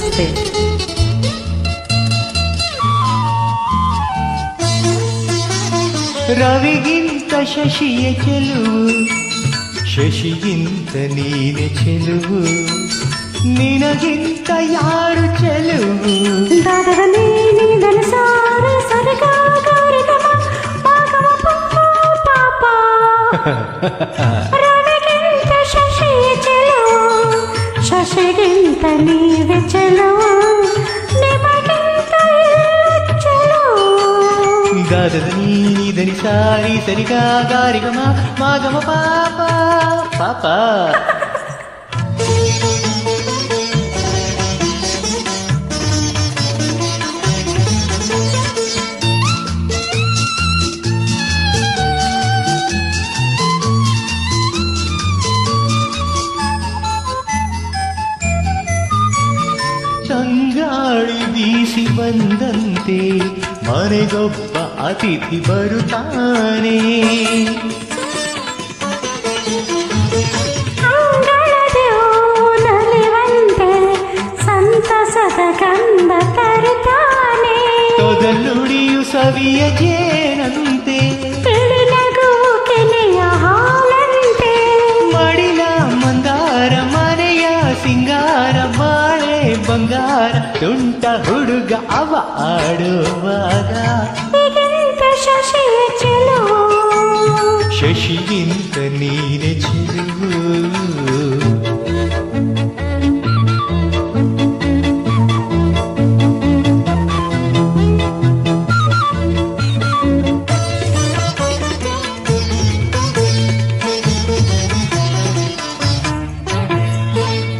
ಅಷ್ಟೇ. ರವಿಗಿಂತ ಶಶಿಯ ಚೆಲುವು, ಶಶಿಗಿಂತ ನೀನೆ ಚೆಲುವು, ನಿನಗಿಂತ ಯಾರು ಚೆಲುವು? ರವಿಗಿಂತ ಶಶಿಯ ಚೆಲುವು, ಶಶಿಗಿಂತ ನೀವೆ ಚೆಲುವು, ನಿಮಗಿಂತ ಚೆಲುವು. ಗಾದದ ನೀನಿ ಸಾರಿ ಸರಿ ಗಾರಿಗಮ ಮಾಗಮ ಪಾಪ ಪಾಪ. ತಂಗಾಳಿ ಬೀಸಿ ಬಂದಂತೆ ಮನೆಗೊಬ್ಬ ಅತಿಥಿ ಬರುತ್ತಾನೆ. ನಲಿವಂತೆ ಸಂತಸದ ಗಂಧ ತರುತ್ತಾನೆ. ತೊದಲುಡಿಯು ಸವಿಯ ಜೇನಂತೆ, ನಗುವು ಕೆನೆಯ ಹಾಲಂತೆ. ಮಡಿಲ ಮಂದಾರ ಮನೆಯ ಸಿಂಗಾರ, ಬಾಳೆ ಬಂಗಾರ ತುಂಟ ಹುಡುಗ ಅವ ಆಡುವಾಗ. ಶಶಿಯ ಚೆಲುವು, ಶಶಿಗಿಂತ ನೀನೆ ಚೆಲುವು.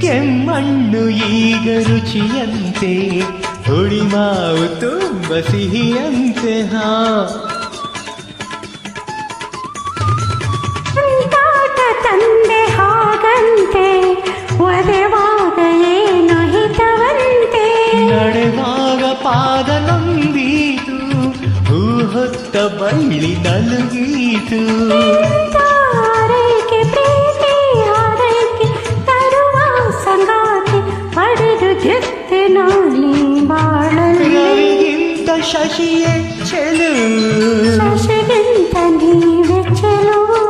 ಕೆಮ್ಮಣ್ಣು ಈಗ ರುಚಿಯಂತೆ, ಹುಳಿ ಮಾವು ತುಂಬ ಸಿಹಿಯಂತೆ. ತಂದೆ ಹಾಗಂತೆ, ಒದೆವಾಗ ಏನು ಹಿತವಂತೆ. ನಡೆವಾಗ ಪಾದ ನಂಬೀತು, ಹೂ ಹೊತ್ತ ಬಳ್ಳಿ ನಲುಗೀತು. ಆರೈಕೆ ಪ್ರೀತಿ ಆರೈಕೆ ತರುವ ಸಂಗಾತಿ ಪಡೆದು ಗೆತ್ತೆ ನಾನೇ ಬಾಳಲಿ. ರವಿಗಿಂತ ಶಶಿಯೇ ಚೆಲುವು, ಶಶಿಗಿಂತ ನೀವೆ ಚೆಲುವು.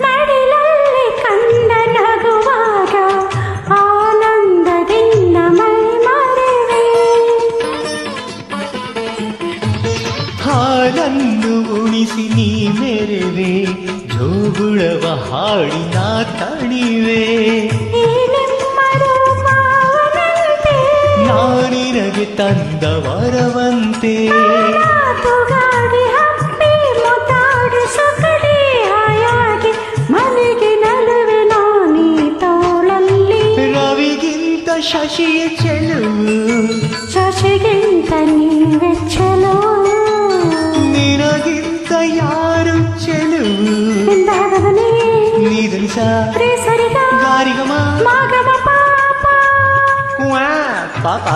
ಮಡಿಲಲ್ಲಿ ಕಂದ ನಗುವಾಗ ಆನಂದದಿಂದ ಮೈ ಮರೆವೆ. ಹಾಲನ್ನು ಉಣಿಸಿ ನೀ ಮೆರೆವೆ, ಜೋಗುಳವ ಹಾಡಿನ ತಣಿವೆ. ನಾನಿನಗೆ ತಂದ ವರವಂತೆ, ತುಗಾಡಿ ಹಪ್ಪಿ ಮುತ್ತಾಡಿ ಸುಕಡಿ ಹಾಯಾಗಿ ಮನೆಗೆ ನಲುವೆ ನಾನೀ ತೋಳಲ್ಲಿ. ರವಿಗಿಂತ ಶಶಿಯ ಚೆಲುವು, ಶಶಿಗಿಂತ ನೀವೆ ಚೆಲುವು. ನಿನಗಿಂತ ಯಾರು ಚೆಲುವು? ನೀದನಿಸ ಸರಿಗ ಗಾರಿಗಮ ಮಾಗಮ ಪಾಪ ಪಾಪ.